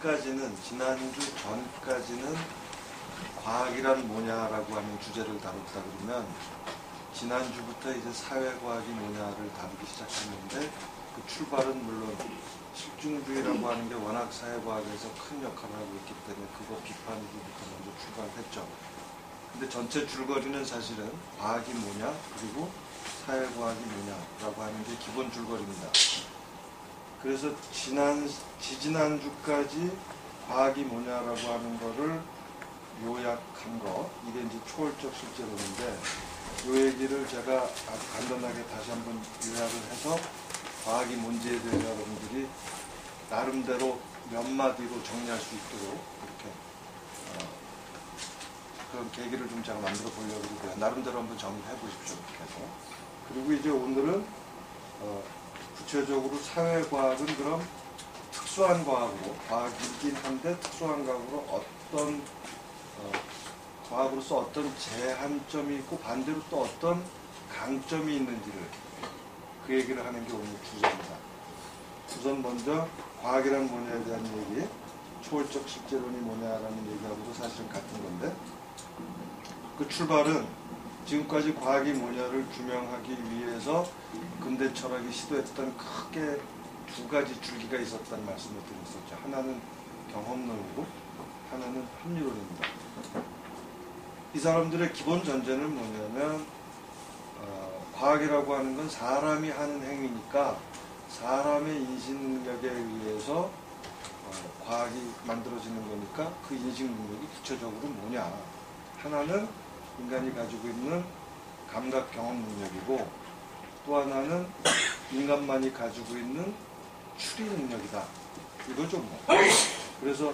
전까지는, 지난주 전까지는 과학이란 뭐냐라고 하는 주제를 다뤘다 그러면 지난주부터 이제 사회과학이 뭐냐를 다루기 시작했는데 그 출발은 물론 실증주의라고 하는 게 워낙 사회과학에서 큰 역할을 하고 있기 때문에 그거 비판으로부터 먼저 출발했죠. 근데 전체 줄거리는 사실은 과학이 뭐냐 그리고 사회과학이 뭐냐라고 하는 게 기본 줄거리입니다. 그래서 지지난주까지 과학이 뭐냐라고 하는 거를 요약한 거, 이게 이제 초월적 실제론인데 이 얘기를 제가 아주 간단하게 다시 한번 요약을 해서 과학이 뭔지에 대해서 여러분들이 나름대로 몇 마디로 정리할 수 있도록 이렇게 그런 계기를 좀 제가 만들어 보려고 그러고요. 나름대로 한번 정리해 보십시오. 이렇게 해서. 그리고 이제 오늘은 구체적으로 사회과학은 그럼 특수한 과학으로, 과학이긴 한데 특수한 과학으로 어떤 과학으로서 어떤 제한점이 있고 반대로 또 어떤 강점이 있는지를 그 얘기를 하는 게 오늘 주제입니다. 우선 먼저 과학이란 뭐냐에 대한 얘기, 초월적 실제론이 뭐냐라는 얘기하고도 사실은 같은 건데 그 출발은 지금까지 과학이 뭐냐를 규명하기 위해서 근대 철학이 시도했던 크게 두 가지 줄기가 있었다는 말씀을 드렸었죠. 하나는 경험론이고 하나는 합리론입니다. 이 사람들의 기본 전제는 뭐냐면 과학이라고 하는 건 사람이 하는 행위니까 사람의 인식 능력에 의해서 과학이 만들어지는 거니까 그 인식 능력이 구체적으로 뭐냐. 하나는 인간이 가지고 있는 감각 경험 능력이고 또 하나는 인간만이 가지고 있는 추리 능력이다. 이거죠 뭐. 그래서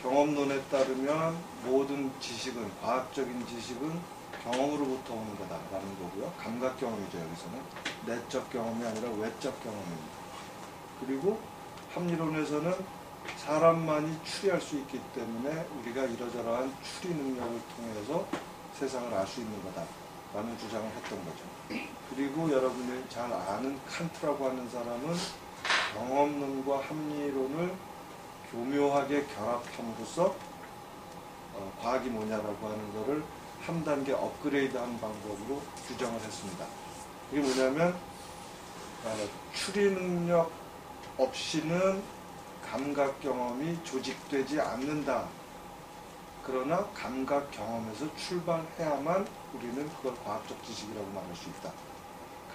경험론에 따르면 모든 지식은, 과학적인 지식은 경험으로부터 오는 거다라는 거고요. 감각 경험이죠, 여기서는. 내적 경험이 아니라 외적 경험입니다. 그리고 합리론에서는 사람만이 추리할 수 있기 때문에 우리가 이러저러한 추리 능력을 통해서 세상을 알 수 있는 거다라는 주장을 했던 거죠. 그리고 여러분들이 잘 아는 칸트라고 하는 사람은 경험론과 합리론을 교묘하게 결합함으로써 과학이 뭐냐라고 하는 거를 한 단계 업그레이드한 방법으로 규정을 했습니다. 이게 뭐냐면 추리 능력 없이는 감각 경험이 조직되지 않는다. 그러나 감각 경험에서 출발해야만 우리는 그걸 과학적 지식이라고 말할 수 있다.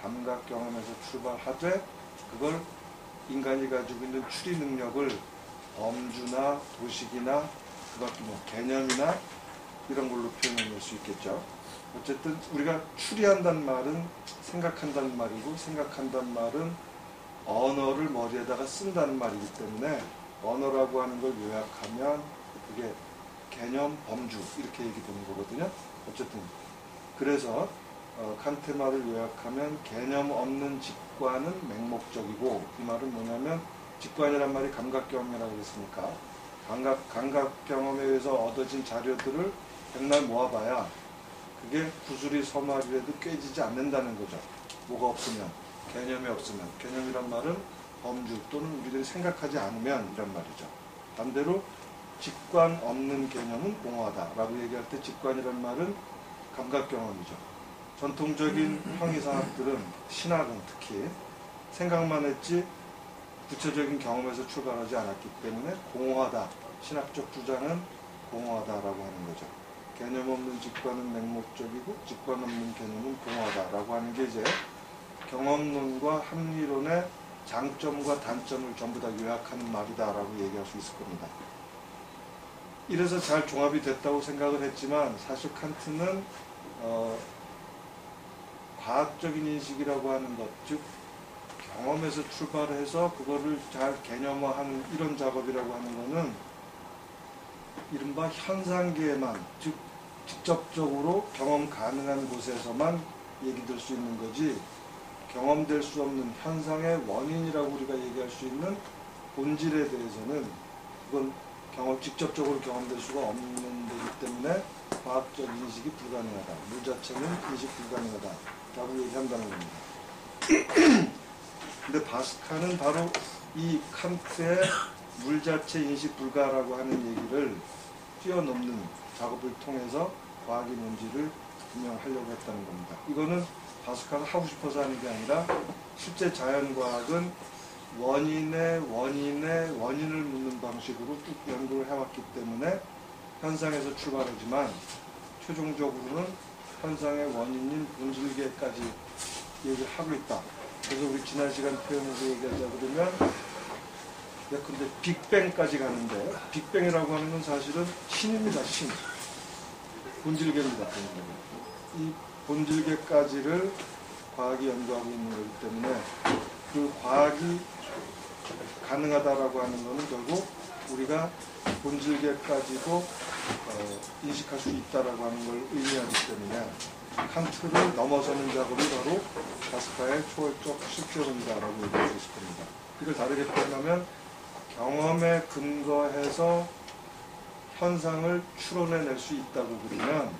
감각 경험에서 출발하되 그걸 인간이 가지고 있는 추리 능력을 범주나 도식이나 그밖에 뭐 개념이나 이런 걸로 표현할 수 있겠죠. 어쨌든 우리가 추리한다는 말은 생각한다는 말이고 생각한다는 말은 언어를 머리에다가 쓴다는 말이기 때문에 언어라고 하는 걸 요약하면 그게 개념, 범주 이렇게 얘기되는 거거든요. 어쨌든 그래서 칸트 말을 요약하면 개념 없는 직관은 맹목적이고 이 말은 뭐냐면 직관이란 말이 감각 경험이라고 했으니까 감각 경험에 의해서 얻어진 자료들을 백날 모아봐야 그게 구슬이 서말이라도 꿰지지 않는다는 거죠. 뭐가 없으면, 개념이 없으면. 개념이란 말은 범주 또는 우리들이 생각하지 않으면 이란 말이죠. 반대로 직관 없는 개념은 공허하다라고 얘기할 때 직관이란 말은 감각 경험이죠. 전통적인 형이상학들은 신학은 특히 생각만 했지 구체적인 경험에서 출발하지 않았기 때문에 공허하다. 신학적 주장은 공허하다라고 하는 거죠. 개념 없는 직관은 맹목적이고 직관 없는 개념은 공허하다라고 하는 게 이제 경험론과 합리론의 장점과 단점을 전부 다 요약하는 말이다라고 얘기할 수 있을 겁니다. 이래서 잘 종합이 됐다고 생각을 했지만 사실 칸트는 과학적인 인식이라고 하는 것, 즉 경험에서 출발해서 그거를 잘 개념화하는 이런 작업이라고 하는 거는 이른바 현상계에만, 즉 직접적으로 경험 가능한 곳에서만 얘기될 수 있는 거지 경험될 수 없는 현상의 원인이라고 우리가 얘기할 수 있는 본질에 대해서는 그건 직접적으로 경험될 수가 없는 데이기 때문에 과학적 인식이 불가능하다. 물 자체는 인식 불가능하다라고 얘기한다는 겁니다. 근데 바스카는 바로 이 칸트의 물 자체 인식 불가라고 하는 얘기를 뛰어넘는 작업을 통해서 과학이 뭔지를 분명하려고 했다는 겁니다. 이거는 파스칼은 하고 싶어서 하는 게 아니라 실제 자연과학은 원인의 원인을 묻는 방식으로 쭉 연구를 해왔기 때문에 현상에서 출발하지만 최종적으로는 현상의 원인인 본질계까지 얘기를 하고 있다. 그래서 우리 지난 시간 표현에서 얘기하자 그러면 예컨대 빅뱅까지 가는데 빅뱅이라고 하는 건 사실은 신입니다. 신. 본질계입니다. 이 본질계까지를 과학이 연구하고 있는 거기 때문에 그 과학이 가능하다라고 하는 것은 결국 우리가 본질계까지도 인식할 수 있다라고 하는 걸 의미하기 때문에 칸트를 넘어서는 작업이 바로 파스칼의 초월적 실제론이다라고 얘기할 수 있을 겁니다. 이걸 다르게 표현하면 경험에 근거해서 현상을 추론해낼 수 있다고 그러면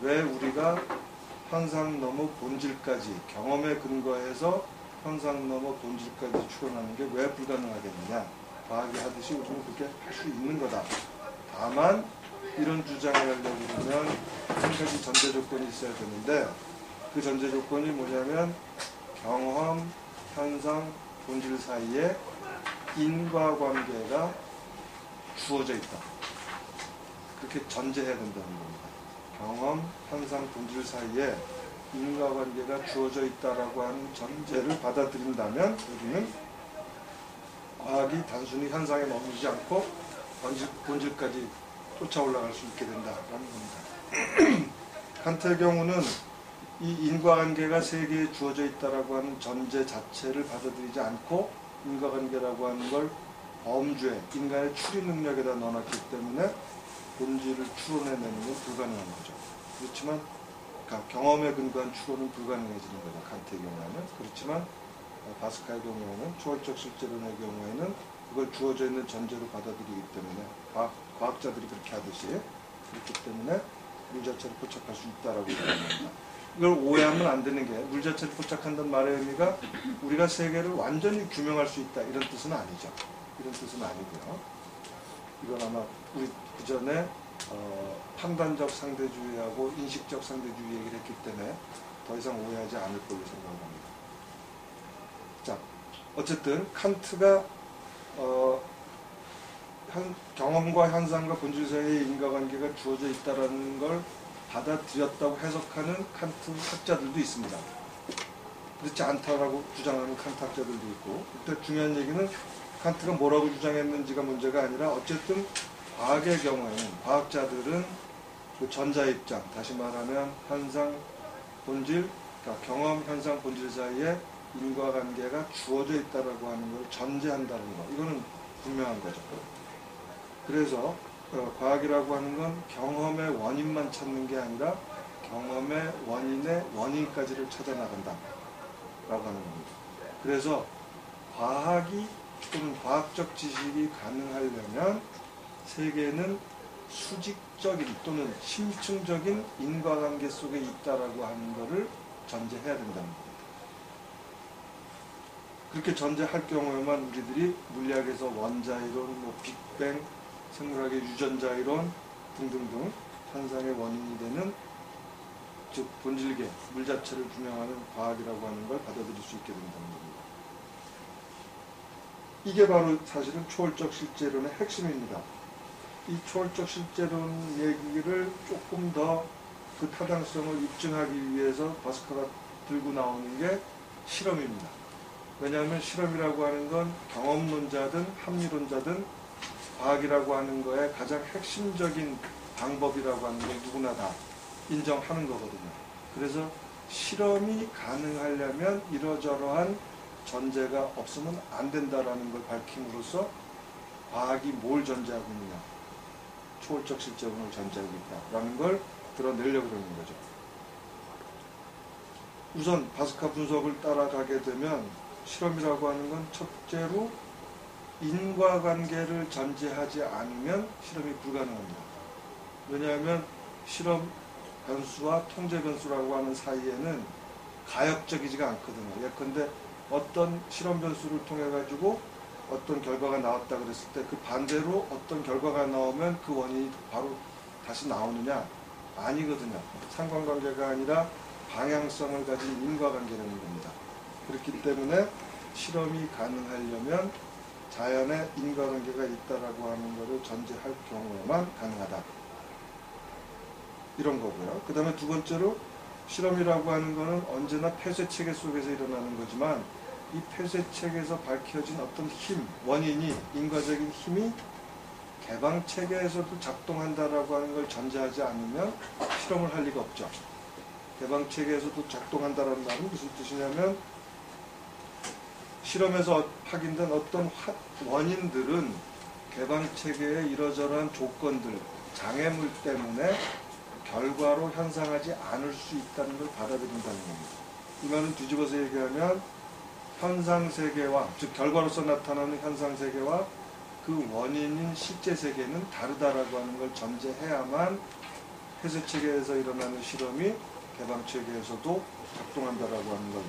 왜 우리가 현상 넘어 본질까지 경험에 근거해서 현상 넘어 본질까지 추론하는 게 왜 불가능하겠느냐. 과학이 하듯이 우리는 그렇게 할 수 있는 거다. 다만 이런 주장을 하려고 그러면 한 가지 전제 조건이 있어야 되는데 그 전제 조건이 뭐냐면 경험, 현상, 본질 사이에 인과관계가 주어져 있다. 그렇게 전제해야 된다는 겁니다. 경험, 현상, 본질 사이에 인과관계가 주어져 있다라고 하는 전제를 받아들인다면 우리는 과학이 단순히 현상에 머무르지 않고 본질까지 쫓아 올라갈 수 있게 된다라는 겁니다. 칸트의 경우는 이 인과관계가 세계에 주어져 있다라고 하는 전제 자체를 받아들이지 않고 인과관계라고 하는 걸 범주에 인간의 추리 능력에다 넣어놨기 때문에 본질을 추론해내는 건 불가능한 거죠. 그렇지만 경험에 근거한 추론은 불가능해지는 거죠. 칸트의 경우에는. 그렇지만 파스칼의 경우에는 초월적 실제론의 경우에는 그걸 주어져 있는 전제로 받아들이기 때문에 과학자들이 그렇게 하듯이 그렇기 때문에 물 자체를 포착할 수 있다라고 얘기합니다. 이걸 오해하면 안 되는 게 물 자체를 포착한다는 말의 의미가 우리가 세계를 완전히 규명할 수 있다 이런 뜻은 아니죠. 이런 뜻은 아니고요. 이건 아마 우리 그 전에 판단적 상대주의하고 인식적 상대주의 얘기를 했기 때문에 더 이상 오해하지 않을 걸로 생각합니다. 자, 어쨌든 칸트가 경험과 현상과 본질 사이의 인과관계가 주어져 있다는 걸 받아들였다고 해석하는 칸트 학자들도 있습니다. 그렇지 않다라고 주장하는 칸트 학자들도 있고, 그때 중요한 얘기는 칸트가 뭐라고 주장했는지가 문제가 아니라 어쨌든 과학의 경우에는 과학자들은 그 전자 입장, 다시 말하면 현상, 본질, 그러니까 경험, 현상, 본질 사이에 인과관계가 주어져 있다라고 하는 걸 전제한다는 거. 이거는 분명한 거죠. 그래서 과학이라고 하는 건 경험의 원인만 찾는 게 아니라 경험의 원인의 원인까지를 찾아나간다 라고 하는 겁니다. 그래서 과학이 또는 과학적 지식이 가능하려면 세계는 수직적인 또는 심층적인 인과관계 속에 있다라고 하는 것을 전제해야 된다는 겁니다. 그렇게 전제할 경우에만 우리들이 물리학에서 원자이론, 빅뱅, 생물학의 유전자이론 등등등 현상의 원인이 되는 즉 본질계, 물 자체를 규명하는 과학이라고 하는 걸 받아들일 수 있게 된다는 겁니다. 이게 바로 사실은 초월적 실제론의 핵심입니다. 이 초월적 실제론 얘기를 조금 더 그 타당성을 입증하기 위해서 파스칼가 들고 나오는 게 실험입니다. 왜냐하면 실험이라고 하는 건 경험론자든 합리론자든 과학이라고 하는 거에 가장 핵심적인 방법이라고 하는 건 누구나 다 인정하는 거거든요. 그래서 실험이 가능하려면 이러저러한 전제가 없으면 안 된다라는 걸 밝힘으로써 과학이 뭘 전제하고 있느냐. 초월적 실제론을 전제하고 있다라는 걸 드러내려고 그러는 거죠. 우선 파스칼 분석을 따라가게 되면 실험이라고 하는 건 첫째로 인과관계를 전제하지 않으면 실험이 불가능합니다. 왜냐하면 실험 변수와 통제 변수라고 하는 사이에는 가역적이지가 않거든요. 예컨대 어떤 실험 변수를 통해 가지고 어떤 결과가 나왔다 그랬을 때 그 반대로 어떤 결과가 나오면 그 원인이 바로 다시 나오느냐? 아니거든요. 상관관계가 아니라 방향성을 가진 인과관계라는 겁니다. 그렇기 때문에 실험이 가능하려면 자연에 인과관계가 있다라고 하는 것을 전제할 경우에만 가능하다. 이런 거고요. 그 다음에 두 번째로 실험이라고 하는 것은 언제나 폐쇄체계 속에서 일어나는 거지만 이 폐쇄체계에서 밝혀진 어떤 힘, 원인이, 인과적인 힘이 개방체계에서도 작동한다라고 하는 걸 전제하지 않으면 실험을 할 리가 없죠. 개방체계에서도 작동한다라는 말은 무슨 뜻이냐면 실험에서 확인된 어떤 원인들은 개방체계의 이러저러한 조건들, 장애물 때문에 결과로 현상하지 않을 수 있다는 걸 받아들인다는 겁니다. 이 말은 뒤집어서 얘기하면 현상세계와, 즉 결과로서 나타나는 현상세계와 그 원인인 실제세계는 다르다라고 하는 걸 전제해야만 폐쇄체계에서 일어나는 실험이 개방체계에서도 작동한다라고 하는 걸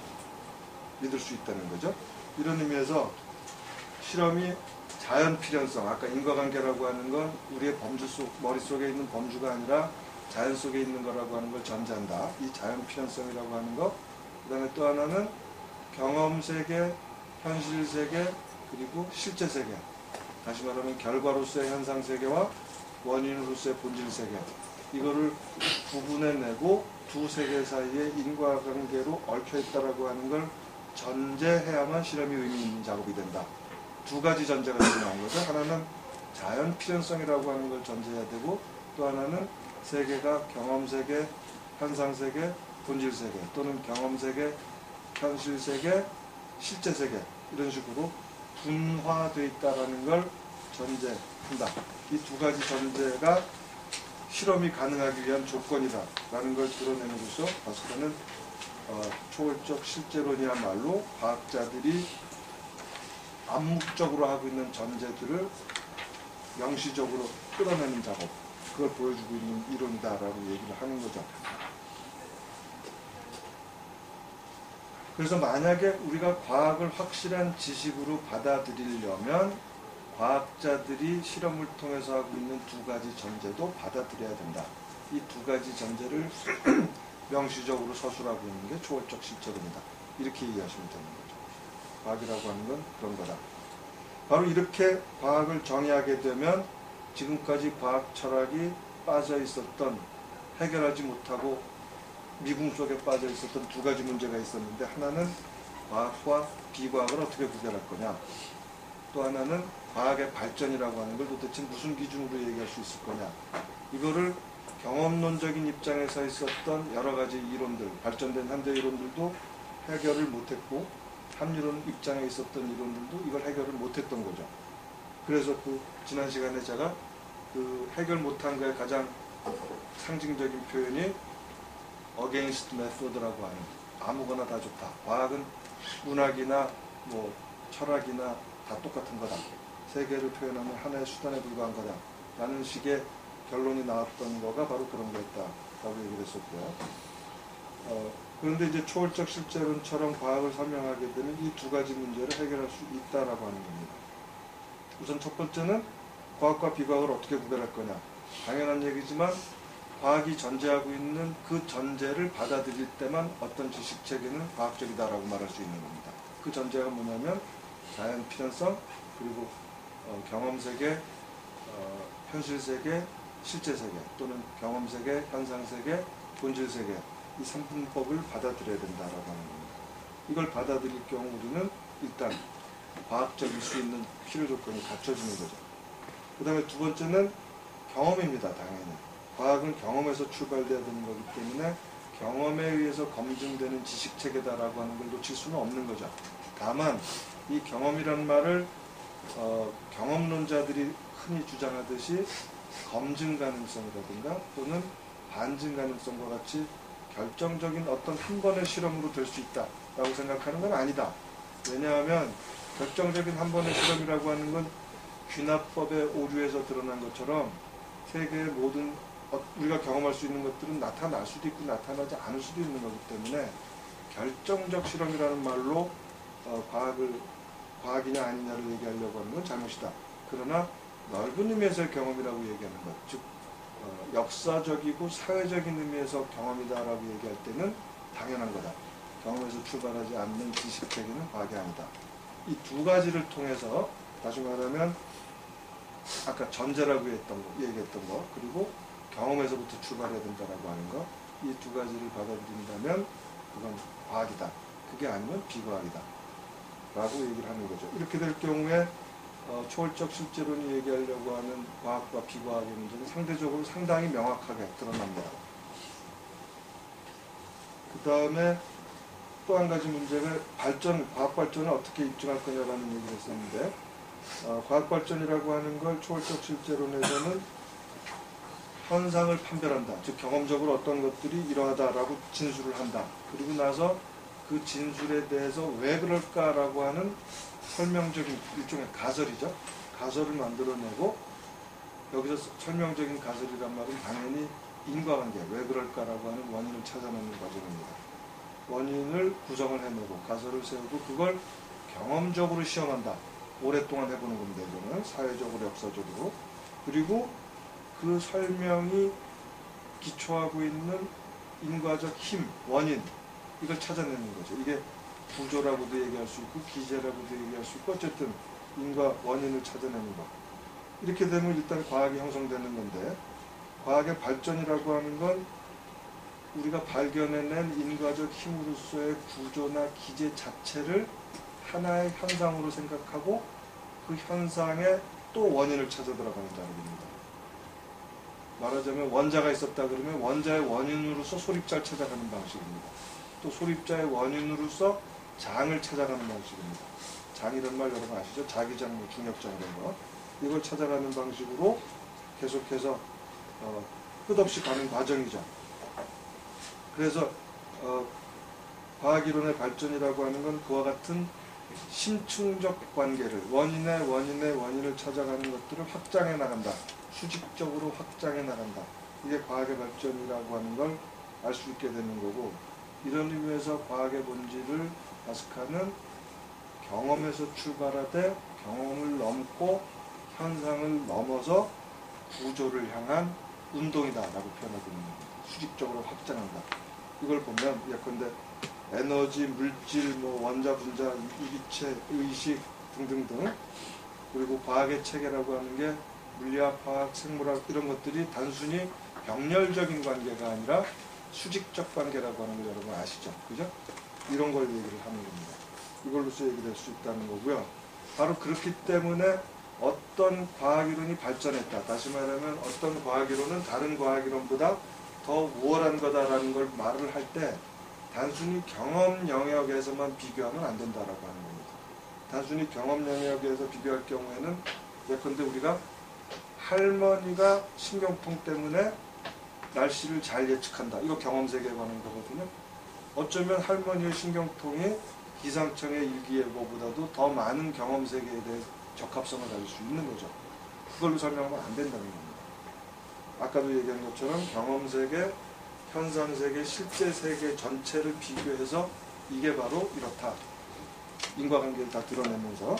믿을 수 있다는 거죠. 이런 의미에서 실험이 자연 필연성, 아까 인과관계라고 하는 건 우리의 범주 속, 머릿속에 있는 범주가 아니라 자연 속에 있는 거라고 하는 걸 전제한다. 이 자연 필연성이라고 하는 거. 그 다음에 또 하나는 경험세계, 현실세계, 그리고 실제세계. 다시 말하면 결과로서의 현상세계와 원인으로서의 본질세계. 이거를 구분해내고 두 세계 사이의 인과관계로 얽혀있다라고 하는 걸 전제해야만 실험이 의미 있는 작업이 된다. 두 가지 전제가 중요한 거죠. 하나는 자연 필연성이라고 하는 걸 전제해야 되고 또 하나는 세계가 경험세계, 현상세계, 본질세계 또는 경험세계, 현실세계, 실제세계 이런 식으로 분화되어 있다는 걸 전제한다. 이 두 가지 전제가 실험이 가능하기 위한 조건이다라는 걸 드러내는으로써 봤을 때는 초월적 실제론이란 말로 과학자들이 암묵적으로 하고 있는 전제들을 명시적으로 끌어내는 작업, 그걸 보여주고 있는 이론이다라고 얘기를 하는 거죠. 그래서 만약에 우리가 과학을 확실한 지식으로 받아들이려면 과학자들이 실험을 통해서 하고 있는 두 가지 전제도 받아들여야 된다. 이 두 가지 전제를 명시적으로 서술하고 있는 게 초월적 실제론이다. 이렇게 이해하시면 되는 거죠. 과학이라고 하는 건 그런 거다. 바로 이렇게 과학을 정의하게 되면 지금까지 과학 철학이 빠져 있었던, 해결하지 못하고 미궁 속에 빠져 있었던 두 가지 문제가 있었는데, 하나는 과학과 비과학을 어떻게 구별할 거냐, 또 하나는 과학의 발전이라고 하는 걸 도대체 무슨 기준으로 얘기할 수 있을 거냐. 이거를 경험론적인 입장에서 있었던 여러 가지 이론들, 발전된 현대 이론들도 해결을 못했고, 합리론 입장에 있었던 이론들도 이걸 해결을 못했던 거죠. 그래서 지난 시간에 제가 해결 못한 거에 가장 상징적인 표현이 against method라고 하는, 아무거나 다 좋다. 과학은 문학이나 철학이나 다 똑같은 거다. 세계를 표현하는 하나의 수단에 불과한 거다. 라는 식의 결론이 나왔던 거가 바로 그런 거였다라고 얘기를 했었고요. 그런데 이제 초월적 실제론처럼 과학을 설명하게 되면 이 두 가지 문제를 해결할 수 있다라고 하는 겁니다. 우선 첫 번째는 과학과 비과학을 어떻게 구별할 거냐. 당연한 얘기지만 과학이 전제하고 있는 그 전제를 받아들일 때만 어떤 지식체계는 과학적이다라고 말할 수 있는 겁니다. 그 전제가 뭐냐면 자연 필연성, 그리고 경험세계, 현실세계, 실제세계 또는 경험세계, 현상세계, 본질세계, 이 3분법을 받아들여야 된다라고 하는 겁니다. 이걸 받아들일 경우 우리는 일단 과학적일 수 있는 필요 조건이 갖춰지는 거죠. 그 다음에 두 번째는 경험입니다. 당연히 과학은 경험에서 출발돼야 되는 거기 때문에 경험에 의해서 검증되는 지식체계다라고 하는 걸 놓칠 수는 없는 거죠. 다만 이 경험이라는 말을 경험론자들이 흔히 주장하듯이 검증 가능성이라든가 또는 반증 가능성과 같이 결정적인 어떤 한 번의 실험으로 될 수 있다라고 생각하는 건 아니다. 왜냐하면 결정적인 한 번의 실험이라고 하는 건 귀납법의 오류에서 드러난 것처럼 세계의 모든 우리가 경험할 수 있는 것들은 나타날 수도 있고 나타나지 않을 수도 있는 거기 때문에 결정적 실험이라는 말로 과학을 과학이냐 아니냐를 얘기하려고 하는 건 잘못이다. 그러나 넓은 의미에서의 경험이라고 얘기하는 것, 즉 역사적이고 사회적인 의미에서 경험이다라고 얘기할 때는 당연한 거다. 경험에서 출발하지 않는 지식체계는 과학이 아니다. 이 두 가지를 통해서 다시 말하면 아까 전제라고 얘기했던 거 그리고 경험에서부터 출발해야 된다라고 하는 거, 이 두 가지를 받아들인다면 그건 과학이다. 그게 아니면 비과학이다 라고 얘기를 하는 거죠. 이렇게 될 경우에 초월적 실제론이 얘기하려고 하는 과학과 비과학의 문제는 상대적으로 상당히 명확하게 드러납니다. 그 다음에 또 한 가지 문제가 과학 발전을 어떻게 입증할 거냐라는 얘기를 했었는데, 과학 발전이라고 하는 걸 초월적 실제론에서는 현상을 판별한다. 즉 경험적으로 어떤 것들이 이러하다라고 진술을 한다. 그리고 나서 그 진술에 대해서 왜 그럴까라고 하는 설명적인 일종의 가설이죠. 가설을 만들어내고, 여기서 설명적인 가설이란 말은 당연히 인과관계, 왜 그럴까라고 하는 원인을 찾아내는 과정입니다. 원인을 구성을 해내고 가설을 세우고 그걸 경험적으로 시험한다. 오랫동안 해보는 겁니다. 이거는 사회적으로 역사적으로. 그리고 그 설명이 기초하고 있는 인과적 힘, 원인, 이걸 찾아내는 거죠. 이게 구조라고도 얘기할 수 있고 기제라고도 얘기할 수 있고 어쨌든 인과 원인을 찾아내는 것. 이렇게 되면 일단 과학이 형성되는 건데, 과학의 발전이라고 하는 건 우리가 발견해낸 인과적 힘으로서의 구조나 기제 자체를 하나의 현상으로 생각하고 그 현상에 또 원인을 찾아 들어가는 작업입니다. 말하자면 원자가 있었다 그러면 원자의 원인으로서 소립자를 찾아가는 방식입니다. 또 소립자의 원인으로서 장을 찾아가는 방식입니다. 장이란 말 여러분 아시죠? 자기장, 중력장 이런 거. 이걸 찾아가는 방식으로 계속해서 끝없이 가는 과정이죠. 그래서 과학이론의 발전이라고 하는 건 그와 같은 심층적 관계를, 원인의 원인을 찾아가는 것들을 확장해 나간다. 수직적으로 확장해 나간다. 이게 과학의 발전이라고 하는 걸 알 수 있게 되는 거고, 이런 의미에서 과학의 본질을 아스카는 경험에서 출발하되 경험을 넘고 현상을 넘어서 구조를 향한 운동이다라고 표현하고 있는 겁니다. 수직적으로 확장한다. 이걸 보면 예컨대 에너지, 물질, 원자, 분자, 이기체, 의식 등등등, 그리고 과학의 체계라고 하는 게 물리학, 화학, 생물학 이런 것들이 단순히 병렬적인 관계가 아니라 수직적 관계라고 하는 걸 여러분 아시죠? 그죠? 이런 걸 얘기를 하는 겁니다. 이걸로서 얘기를 할 수 있다는 거고요. 바로 그렇기 때문에 어떤 과학이론이 발전했다. 다시 말하면 어떤 과학이론은 다른 과학이론보다 더 우월한 거다라는 걸 말을 할 때 단순히 경험 영역에서만 비교하면 안 된다라고 하는 겁니다. 단순히 경험 영역에서 비교할 경우에는 예컨대 우리가 할머니가 신경통 때문에 날씨를 잘 예측한다. 이거 경험 세계에 관한 거거든요. 어쩌면 할머니의 신경통이 기상청의 일기예보보다도 더 많은 경험 세계에 대해 적합성을 가질 수 있는 거죠. 그걸로 설명하면 안 된다는 겁니다. 아까도 얘기한 것처럼 경험 세계, 현상 세계, 실제 세계 전체를 비교해서 이게 바로 이렇다. 인과관계를 다 드러내면서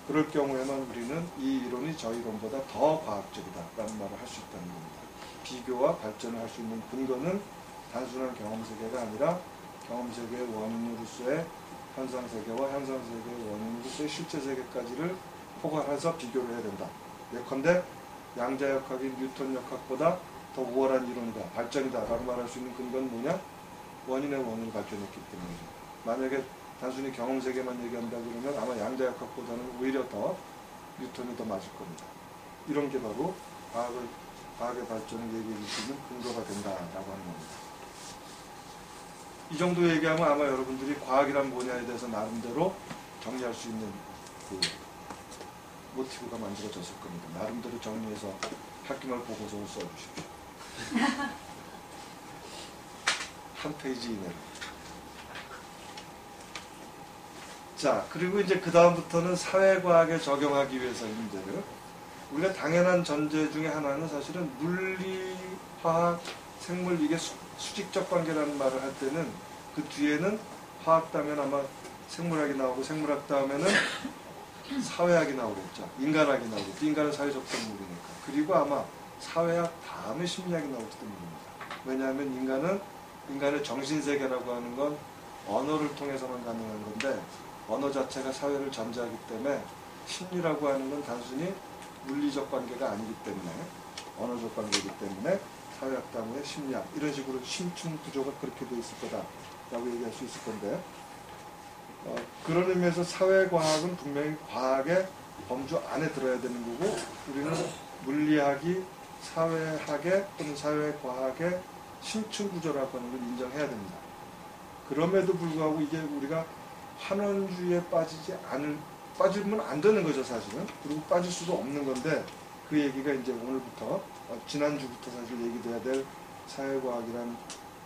그럴 경우에만 우리는 이 이론이 저 이론보다 더 과학적이다라는 말을 할 수 있다는 겁니다. 비교와 발전을 할 수 있는 근거는 단순한 경험 세계가 아니라 경험 세계의 원인으로서의 현상 세계와 현상 세계의 원인으로서의 실제 세계까지를 포괄해서 비교를 해야 된다. 예컨대 양자역학인 뉴턴 역학보다 더 우월한 이론이다, 발전이다 라고 말할 수 있는 근거는 뭐냐? 원인의 원인을 발견했기 때문이죠. 만약에 단순히 경험 세계만 얘기한다 그러면 아마 양자역학보다는 오히려 더 뉴턴이 더 맞을 겁니다. 이런 게 바로 과학의 발전을 얘기해 줄 수 있는 근거가 된다라고 하는 겁니다. 이 정도 얘기하면 아마 여러분들이 과학이란 뭐냐에 대해서 나름대로 정리할 수 있는 그 모티브가 만들어졌을 겁니다. 나름대로 정리해서 학기말 보고서를 써주십시오. 한 페이지 이내로. 자, 그리고 이제 그 다음부터는 사회과학에 적용하기 위해서의 문제를, 우리가 당연한 전제 중에 하나는 사실은 물리, 화학, 생물, 이게 수직적 관계라는 말을 할 때는 그 뒤에는 화학 다음엔 아마 생물학이 나오고 생물학 다음에는 사회학이 나오겠죠. 인간학이 나오겠죠. 인간은 사회적 동물이니까. 그리고 아마 사회학 다음에 심리학이 나올지도 모릅니다. 왜냐하면 인간의 정신세계라고 하는 건 언어를 통해서만 가능한 건데 언어 자체가 사회를 전제하기 때문에 심리라고 하는 건 단순히 물리적 관계가 아니기 때문에 언어적 관계이기 때문에 사회학 다음에 심리학 이런 식으로 심층 구조가 그렇게 돼 있을 거다라고 얘기할 수 있을 건데 그런 의미에서 사회과학은 분명히 과학의 범주 안에 들어야 되는 거고 우리는 물리학이 사회학의 또는 사회과학의 심층 구조라고 하는 걸 인정해야 됩니다. 그럼에도 불구하고 이게 우리가 환원주의에 빠지면 안 되는 거죠, 사실은. 그리고 빠질 수도 없는 건데 그 얘기가 이제 오늘부터 지난주부터 사실 얘기돼야 될 사회과학이란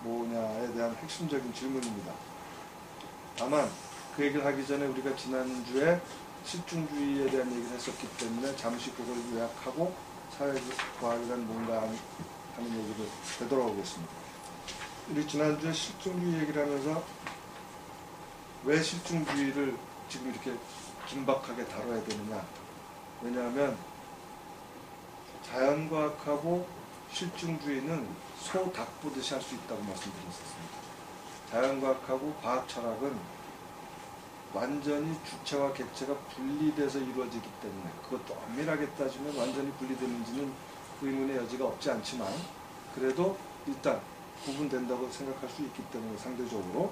뭐냐에 대한 핵심적인 질문입니다. 다만 그 얘기를 하기 전에 우리가 지난주에 실증주의에 대한 얘기를 했었기 때문에 잠시 그걸 요약하고 사회과학이란 뭔가 하는 얘기를 되돌아오겠습니다. 우리 지난주에 실증주의 얘기를 하면서 왜 실증주의를 지금 이렇게 긴박하게 다뤄야 되느냐. 왜냐하면 자연과학하고 실증주의는 소 닭 보듯이 할 수 있다고 말씀드렸었습니다. 자연과학하고 과학철학은 완전히 주체와 객체가 분리돼서 이루어지기 때문에 그것도 엄밀하게 따지면 완전히 분리되는지는 의문의 여지가 없지 않지만 그래도 일단 구분된다고 생각할 수 있기 때문에 상대적으로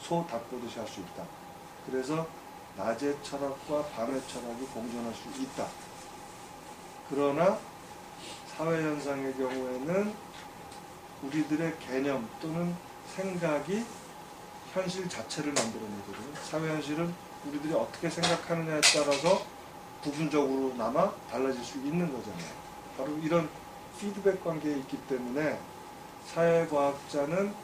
소 닭 보듯이 할 수 있다. 그래서 낮의 철학과 밤의 철학이 공존할 수 있다. 그러나 사회현상의 경우에는 우리들의 개념 또는 생각이 현실 자체를 만들어내거든요. 사회현실은 우리들이 어떻게 생각하느냐에 따라서 부분적으로나마 달라질 수 있는 거잖아요. 바로 이런 피드백 관계에 있기 때문에 사회과학자는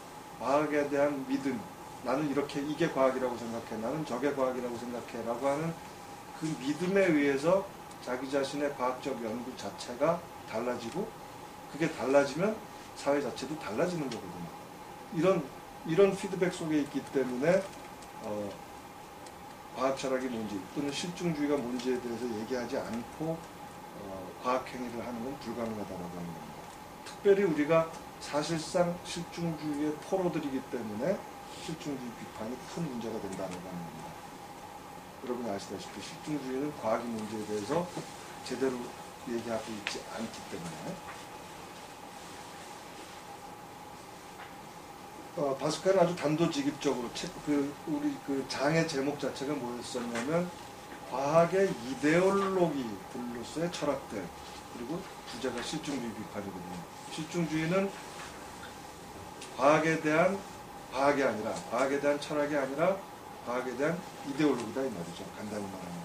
과학에 대한 믿음, 나는 이게 과학이라고 생각해, 나는 저게 과학이라고 생각해 라고 하는 그 믿음에 의해서 자기 자신의 과학적 연구 자체가 달라지고 그게 달라지면 사회 자체도 달라지는 거거든요. 이런 피드백 속에 있기 때문에 과학철학이 뭔지 또는 실증주의가 뭔지에 대해서 얘기하지 않고 과학행위를 하는 건 불가능하다고 하는 겁니다. 특별히 우리가 사실상 실증주의의 포로들이기 때문에 실증주의 비판이 큰 문제가 된다는 겁니다. 여러분이 아시다시피 실증주의는 과학의 문제에 대해서 제대로 얘기하고 있지 않기 때문에 바스칼은 아주 단도직입적으로 우리 그 장의 제목 자체가 뭐였었냐면 과학의 이데올로기들로서의 철학들 그리고 주제가 실증주의 비판이거든요. 실증주의는 과학에 대한 철학이 아니라 과학에 대한 이데올로기다 이 말이죠. 간단히 말하면.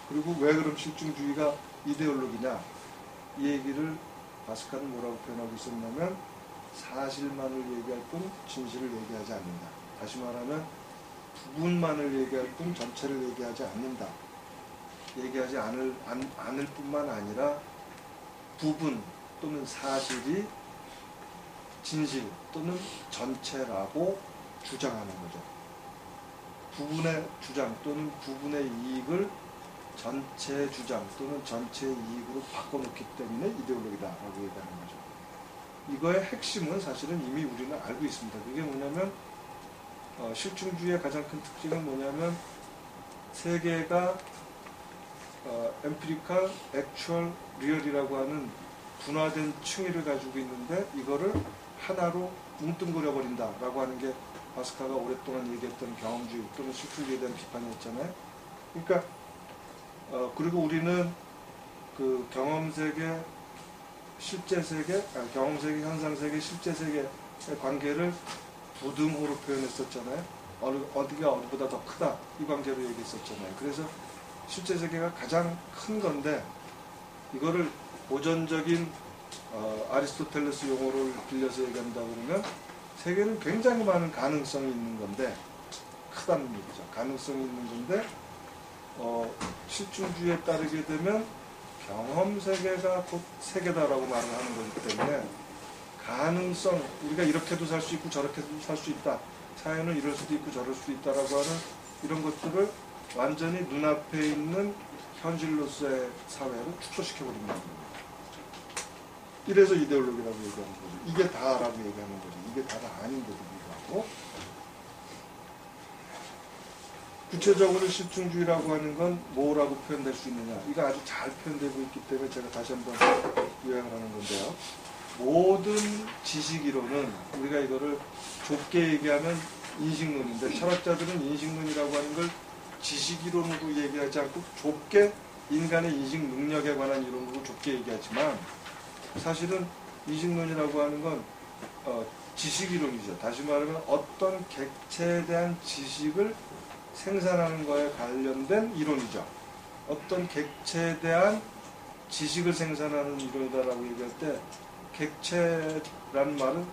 그리고 왜 그럼 실증주의가 이데올로기냐 이 얘기를 바스칼은 뭐라고 표현하고 있었냐면 사실만을 얘기할 뿐 진실을 얘기하지 않는다. 다시 말하면 부분만을 얘기할 뿐 전체를 얘기하지 않는다. 얘기하지 않을 뿐만 아니라 부분 또는 사실이 진실 또는 전체라고 주장하는 거죠. 부분의 주장 또는 부분의 이익을 전체의 주장 또는 전체의 이익으로 바꿔놓기 때문에 이데올로기다라고 얘기하는 거죠. 이거의 핵심은 사실은 이미 우리는 알고 있습니다. 그게 뭐냐면 실증주의의 가장 큰 특징은 뭐냐면 세계가 엠피리칼, 액추얼, 리얼이라고 하는 분화된 층위를 가지고 있는데 이거를 하나로 뭉뚱그려 버린다라고 하는 게 바스칼가 오랫동안 얘기했던 경험주의 또는 실증주의에 대한 비판이었잖아요. 그러니까 그리고 우리는 그 경험세계, 실제세계, 경험세계, 현상세계, 실제세계의 관계를 부등호로 표현했었잖아요. 어디가 어디보다 더 크다 이 관계로 얘기했었잖아요. 그래서 실제세계가 가장 큰 건데 이거를 고전적인 아리스토텔레스 용어를 빌려서 얘기한다 그러면 세계는 굉장히 많은 가능성이 있는 건데 크다는 얘기죠. 가능성이 있는 건데 실증주의에 따르게 되면 경험세계가 곧 세계다라고 말을 하는 거기 때문에 가능성, 우리가 이렇게도 살 수 있고 저렇게도 살 수 있다. 사회는 이럴 수도 있고 저럴 수도 있다라고 하는 이런 것들을 완전히 눈앞에 있는 현실로서의 사회를 축소시켜버린다는 겁니다. 이래서 이데올로기라고 얘기하는 거죠. 이게 다라고 얘기하는 거죠. 이게 다가 아닌데도 불구하고. 구체적으로 실증주의라고 하는 건 뭐라고 표현될 수 있느냐. 이거 아주 잘 표현되고 있기 때문에 제가 다시 한번 요약을 하는 건데요. 모든 지식이론은 우리가 이거를 좁게 얘기하면 인식론인데 철학자들은 인식론이라고 하는 걸 지식이론으로 얘기하지 않고 좁게 인간의 인식 능력에 관한 이론으로 좁게 얘기하지만 사실은 인식론이라고 하는 건 지식이론이죠. 다시 말하면 어떤 객체에 대한 지식을 생산하는 거에 관련된 이론이죠. 어떤 객체에 대한 지식을 생산하는 이론이다라고 얘기할 때 객체라는 말은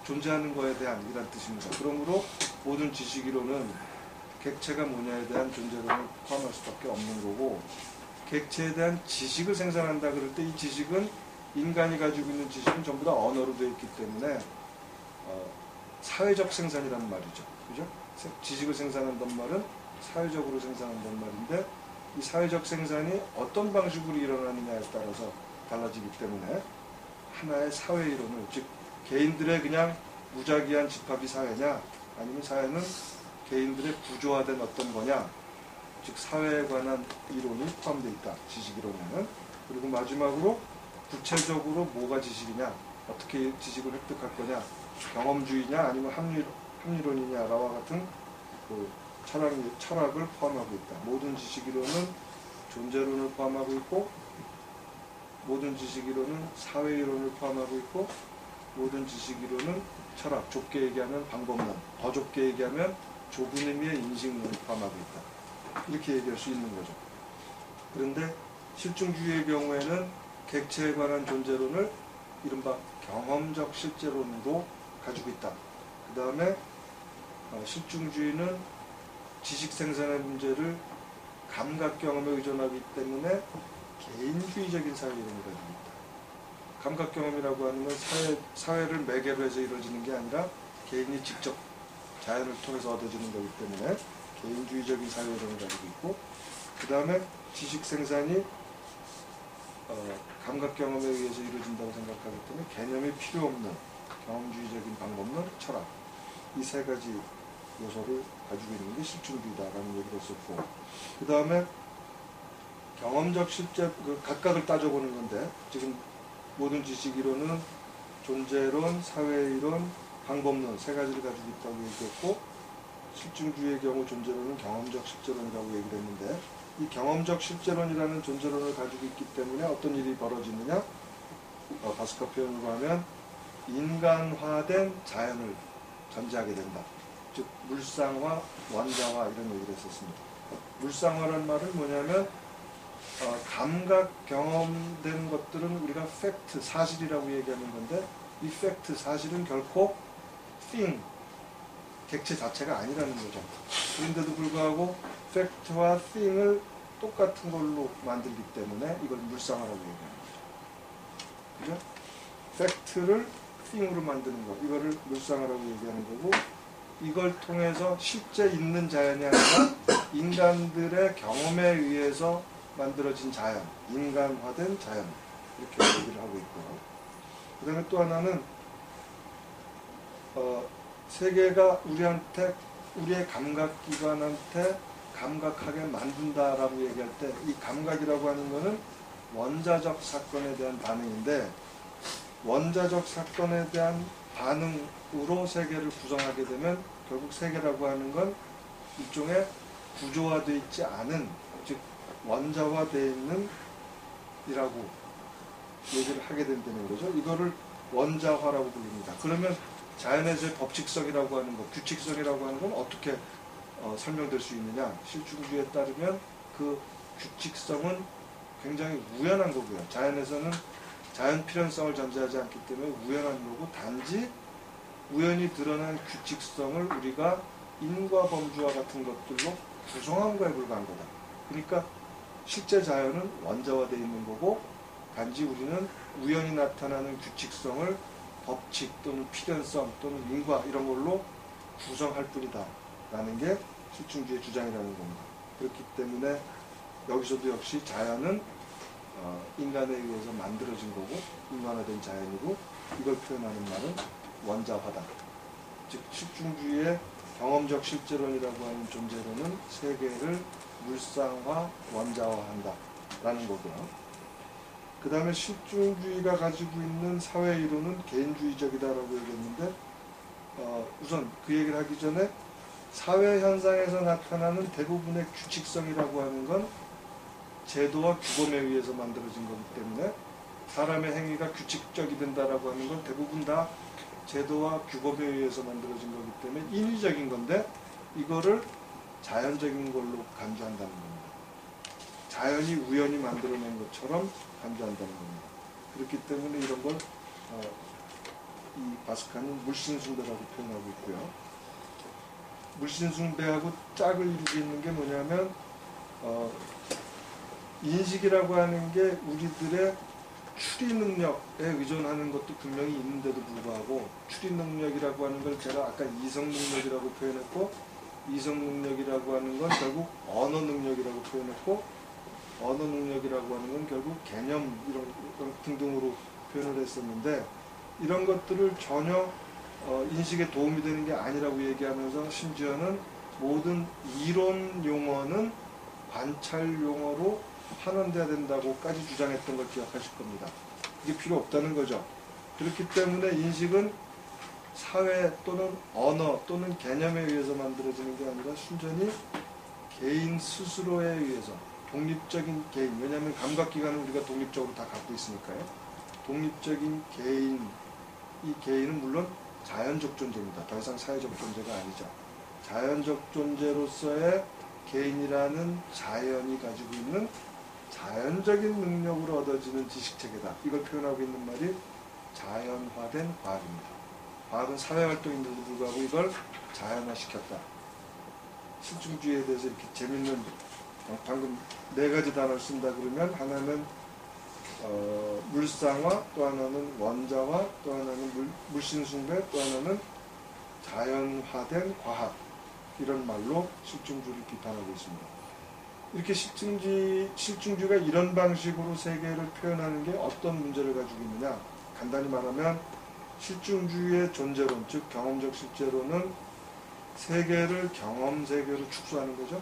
존재하는 거에 대한 이란 뜻입니다. 그러므로 모든 지식이론은 객체가 뭐냐에 대한 존재론을 포함할 수밖에 없는 거고 객체에 대한 지식을 생산한다 그럴 때 이 지식은 인간이 가지고 있는 지식은 전부 다 언어로 되어 있기 때문에 사회적 생산이라는 말이죠. 그죠? 지식을 생산한단 말은 사회적으로 생산한단 말인데 이 사회적 생산이 어떤 방식으로 일어나느냐에 따라서 달라지기 때문에 하나의 사회 이론을 즉 개인들의 그냥 무작위한 집합이 사회냐 아니면 사회는 개인들의 구조화된 어떤 거냐 즉 사회에 관한 이론이 포함되어 있다. 지식이론에는. 그리고 마지막으로 구체적으로 뭐가 지식이냐 어떻게 지식을 획득할 거냐 경험주의냐 아니면 합리론이냐와 같은 그 철학을 포함하고 있다. 모든 지식이론은 존재론을 포함하고 있고 모든 지식이론은 사회이론을 포함하고 있고 모든 지식이론은 철학, 좁게 얘기하면 방법론, 더 좁게 얘기하면 좁은 의미의 인식론을 포함하고 있다. 이렇게 얘기할 수 있는 거죠. 그런데 실증주의의 경우에는 객체에 관한 존재론을 이른바 경험적 실제론으로 가지고 있다. 그 다음에 실증주의는 지식 생산의 문제를 감각 경험에 의존하기 때문에 개인주의적인 사회 이론을 가지고 있다. 감각 경험이라고 하는 건 사회를 매개로 해서 이루어지는 게 아니라 개인이 직접 자연을 통해서 얻어지는 거기 때문에 개인주의적인 사회 이론을 가지고 있고 그 다음에 지식 생산이 감각 경험에 의해서 이루어진다고 생각하기 때문에 개념이 필요 없는 경험주의적인 방법론, 철학 이 세 가지 요소를 가지고 있는 게 실증주의다라는 얘기를 했었고 그 다음에 경험적 실제 각각을 따져보는 건데 지금 모든 지식이론은 존재론, 사회이론, 방법론 세 가지를 가지고 있다고 얘기했고 실증주의의 경우 존재론은 경험적 실제론이라고 얘기를 했는데 이 경험적 실제론이라는 존재론을 가지고 있기 때문에 어떤 일이 벌어지느냐 바스카 표현으로 하면 인간화된 자연을 전제하게 된다. 즉 물상화, 원자화 이런 얘기를 했었습니다. 물상화란 말은 뭐냐면 감각 경험된 것들은 우리가 팩트, 사실이라고 얘기하는 건데 이 팩트, 사실은 결코 thing, 객체 자체가 아니라는 거죠. 그런데도 불구하고 팩트와 thing을 똑같은 걸로 만들기 때문에 이걸 물상화라고 얘기하는 거죠. 그죠? 팩트를 thing으로 만드는 거, 이거를 물상화라고 얘기하는 거고 이걸 통해서 실제 있는 자연이 아니라 인간들의 경험에 의해서 만들어진 자연, 인간화된 자연 이렇게 얘기를 하고 있고요. 그 다음에 또 하나는 세계가 우리의 감각기관한테 감각하게 만든다라고 얘기할 때 이 감각이라고 하는 거는 원자적 사건에 대한 반응인데 원자적 사건에 대한 반응으로 세계를 구성하게 되면 결국 세계라고 하는 건 일종의 구조화되어 있지 않은 즉 원자화되어 있는 이라고 얘기를 하게 된다는 거죠. 이거를 원자화라고 부릅니다. 그러면 자연에서의 법칙성이라고 하는 것, 규칙성이라고 하는 건 어떻게 설명될 수 있느냐. 실증주의에 따르면 그 규칙성은 굉장히 우연한 거고요. 자연에서는 자연 필연성을 전제하지 않기 때문에 우연한 거고 단지 우연히 드러난 규칙성을 우리가 인과 범주와 같은 것들로 구성한 거에 불과한 거다. 그러니까 실제 자연은 원자화되어 있는 거고 단지 우리는 우연히 나타나는 규칙성을 법칙 또는 필연성 또는 인과 이런 걸로 구성할 뿐이다 라는 게 실증주의 주장이라는 겁니다. 그렇기 때문에 여기서도 역시 자연은 인간에 의해서 만들어진 거고 인간화된 자연이고 이걸 표현하는 말은 원자화다. 즉 실증주의의 경험적 실제론이라고 하는 존재론은 세계를 물상화, 원자화한다 라는 거고요. 그 다음에 실증주의가 가지고 있는 사회이론은 개인주의적이다라고 얘기했는데 우선 그 얘기를 하기 전에 사회현상에서 나타나는 대부분의 규칙성이라고 하는 건 제도와 규범에 의해서 만들어진 거기 때문에 사람의 행위가 규칙적이 된다라고 하는 건 대부분 다 제도와 규범에 의해서 만들어진 거기 때문에 인위적인 건데 이거를 자연적인 걸로 간주한다는 겁니다. 자연이 우연히 만들어낸 것처럼 간주한다는 겁니다. 그렇기 때문에 이런 걸 이 바스카는 물신숭배라고 표현하고 있고요. 물신숭배하고 짝을 이루고 있는 게 뭐냐면 인식이라고 하는 게 우리들의 추리 능력에 의존하는 것도 분명히 있는데도 불구하고 추리 능력이라고 하는 걸 제가 아까 이성 능력이라고 표현했고 이성 능력이라고 하는 건 결국 언어 능력이라고 표현했고 언어 능력이라고 하는 건 결국 개념 이런 등등으로 표현을 했었는데 이런 것들을 전혀 인식에 도움이 되는 게 아니라고 얘기하면서 심지어는 모든 이론 용어는 관찰 용어로 환원돼야 된다고까지 주장했던 걸 기억하실 겁니다. 이게 필요 없다는 거죠. 그렇기 때문에 인식은 사회 또는 언어 또는 개념에 의해서 만들어지는 게 아니라 순전히 개인 스스로에 의해서 독립적인 개인, 왜냐하면 감각기관은 우리가 독립적으로 다 갖고 있으니까요. 독립적인 개인, 이 개인은 물론 자연적 존재입니다. 더 이상 사회적 존재가 아니죠. 자연적 존재로서의 개인이라는 자연이 가지고 있는 자연적인 능력으로 얻어지는 지식체계다. 이걸 표현하고 있는 말이 자연화된 과학입니다. 과학은 사회활동인데도 불구하고 이걸 자연화시켰다. 실증주의에 대해서 이렇게 재밌는 방금 4가지 단어를 쓴다 그러면 하나는 물상화, 또 하나는 원자화, 또 하나는 물신숭배, 또 하나는 자연화된 과학 이런 말로 실증주의를 비판하고 있습니다. 이렇게 실증주의가 이런 방식으로 세계를 표현하는 게 어떤 문제를 가지고 있느냐. 간단히 말하면 실증주의의 존재론, 즉 경험적 실제론은 세계를 경험 세계로 축소하는 거죠.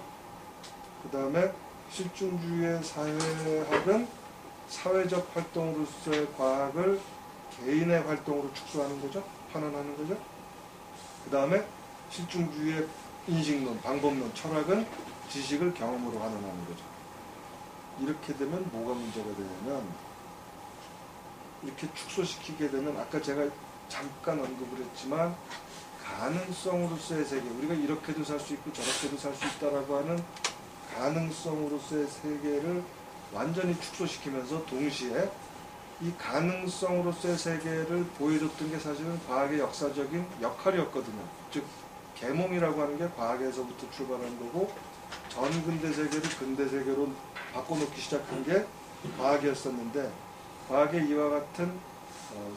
그 다음에 실증주의의 사회학은 사회적 활동으로서의 과학을 개인의 활동으로 축소하는 거죠. 환원하는 거죠. 그 다음에 실증주의의 인식론, 방법론, 철학은 지식을 경험으로 환원하는 거죠. 이렇게 되면 뭐가 문제가 되냐면 이렇게 축소시키게 되면 아까 제가 잠깐 언급을 했지만 가능성으로서의 세계, 우리가 이렇게도 살 수 있고 저렇게도 살 수 있다라고 하는 가능성으로서의 세계를 완전히 축소시키면서 동시에 이 가능성으로서의 세계를 보여줬던 게 사실은 과학의 역사적인 역할이었거든요. 즉 계몽이라고 하는 게 과학에서부터 출발한 거고 전근대 세계를 근대 세계로 바꿔놓기 시작한 게 과학이었었는데 과학의 이와 같은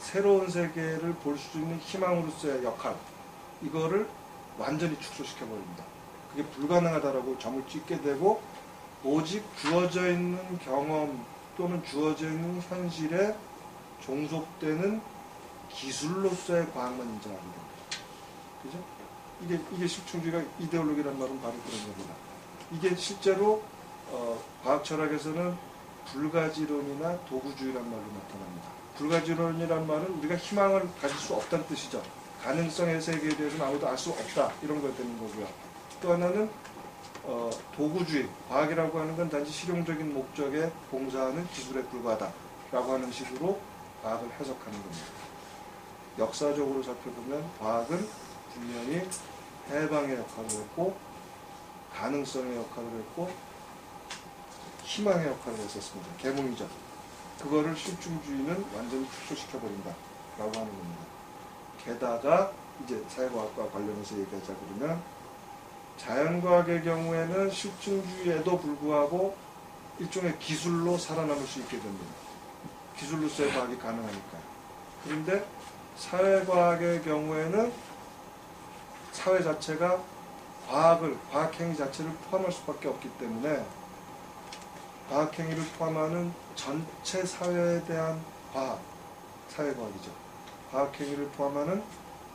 새로운 세계를 볼 수 있는 희망으로서의 역할 이거를 완전히 축소시켜버립니다. 그게 불가능하다라고 점을 찍게 되고 오직 주어져 있는 경험 또는 주어져 있는 현실에 종속되는 기술로서의 과학만 인정하게 됩니다. 그죠? 이게 실증주의가 이데올로기란 말은 바로 그런 겁니다. 이게 실제로 과학 철학에서는 불가지론이나 도구주의란 말로 나타납니다. 불가지론이란 말은 우리가 희망을 가질 수 없다는 뜻이죠. 가능성의 세계에 대해서는 아무도 알 수 없다 이런 거 되는 거고요. 또 하나는 도구주의, 과학이라고 하는 건 단지 실용적인 목적에 봉사하는 기술에 불과하다라고 하는 식으로 과학을 해석하는 겁니다. 역사적으로 살펴보면 과학은 분명히 해방의 역할을 했고 가능성의 역할을 했고 희망의 역할을 했었습니다. 계몽이죠. 그거를 실증주의는 완전히 축소시켜버린다 라고 하는 겁니다. 게다가 이제 사회과학과 관련해서 얘기하자 그러면 자연과학의 경우에는 실증주의에도 불구하고 일종의 기술로 살아남을 수 있게 됩니다. 기술로서의 과학이 가능하니까요. 그런데 사회과학의 경우에는 사회 자체가 과학행위 자체를 포함할 수밖에 없기 때문에 과학행위를 포함하는 전체 사회에 대한 과학, 사회과학이죠. 과학행위를 포함하는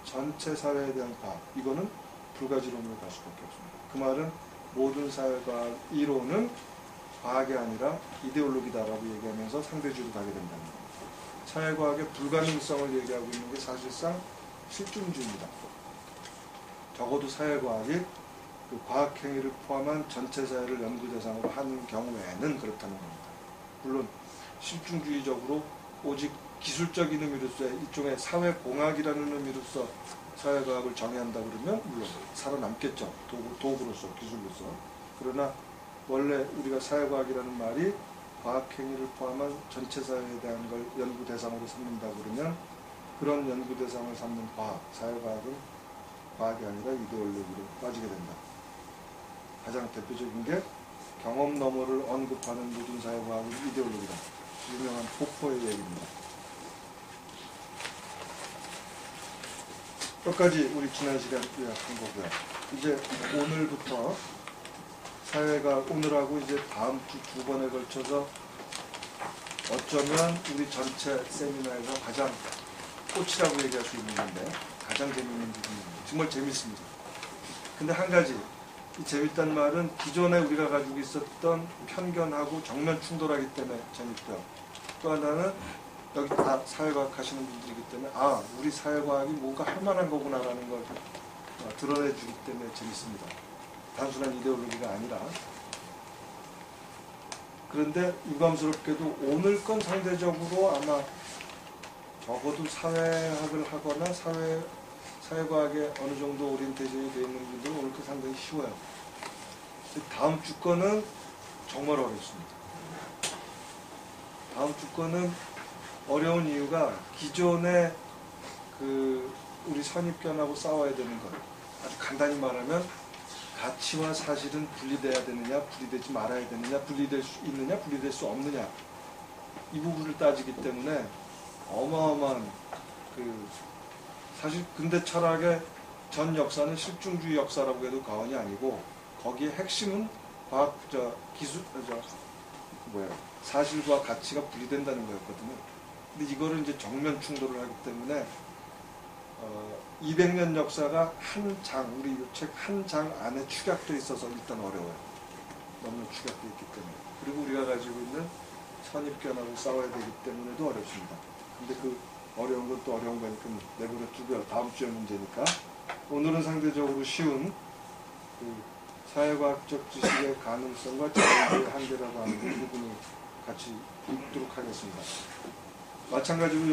전체 사회에 대한 과학, 이거는 불가지론으로 갈 수밖에 없습니다. 그 말은 모든 사회과학 이론은 과학이 아니라 이데올로기다라고 얘기하면서 상대주의로 가게 된다는 겁니다. 사회과학의 불가능성을 얘기하고 있는 게 사실상 실증주의입니다. 적어도 사회과학이 그 과학행위를 포함한 전체 사회를 연구 대상으로 하는 경우에는 그렇다는 겁니다. 물론 실증주의적으로 오직 기술적인 의미로서 일종의 사회공학이라는 의미로서 사회과학을 정의한다 그러면 물론 살아남겠죠. 도구로서, 기술로서. 그러나 원래 우리가 사회과학이라는 말이 과학행위를 포함한 전체 사회에 대한 걸 연구 대상으로 삼는다 그러면 그런 연구 대상을 삼는 과학, 사회과학은 과학이 아니라 이데올로기로 빠지게 된다. 가장 대표적인 게 경험 너머를 언급하는 모든 사회과학은 이데올로기다. 유명한 포퍼의 얘기입니다. 여기까지 우리 지난 시간에 한 거고요. 이제 오늘부터 사회과학, 오늘하고 이제 다음 두 번에 걸쳐서 어쩌면 우리 전체 세미나에서 가장 꽃이라고 얘기할 수 있는 건데 가장 재밌는 부분입니다. 정말 재밌습니다. 근데 한 가지, 이 재밌다는 말은 기존에 우리가 가지고 있었던 편견하고 정면 충돌하기 때문에 재밌고요. 또 하나는 여기 다 사회과학 하시는 분들이기 때문에 우리 사회과학이 뭔가 할 만한 거구나라는 걸 드러내주기 때문에 재밌습니다. 단순한 이데올로기가 아니라. 그런데 유감스럽게도 오늘 건 상대적으로 아마 적어도 사회학을 하거나 사회과학에 어느 정도 오리엔테이션이 되어 있는 분들은 오늘 거 상당히 쉬워요. 다음 주 거는 정말 어렵습니다. 다음 주 거는 어려운 이유가 기존에 우리 선입견하고 싸워야 되는 것. 아주 간단히 말하면 가치와 사실은 분리돼야 되느냐, 분리되지 말아야 되느냐, 분리될 수 있느냐, 분리될 수 없느냐. 이 부분을 따지기 때문에 어마어마한 사실 근대 철학의 전 역사는 실증주의 역사라고 해도 과언이 아니고 거기에 핵심은 사실과 가치가 분리된다는 거였거든요. 근데 이거를 이제 정면 충돌을 하기 때문에 200년 역사가 우리 이 책 한 장 안에 축약되어 있어서 일단 어려워요. 너무 축약되어 있기 때문에. 그리고 우리가 가지고 있는 선입견하고 싸워야 되기 때문에도 어렵습니다. 근데 그 어려운 건 또 어려운 거니까 내버려 두고요. 다음 주에 문제니까. 오늘은 상대적으로 쉬운 사회과학적 지식의 가능성과 자유의 한계라고 하는 부분을 같이 읽도록 하겠습니다. 마찬가지로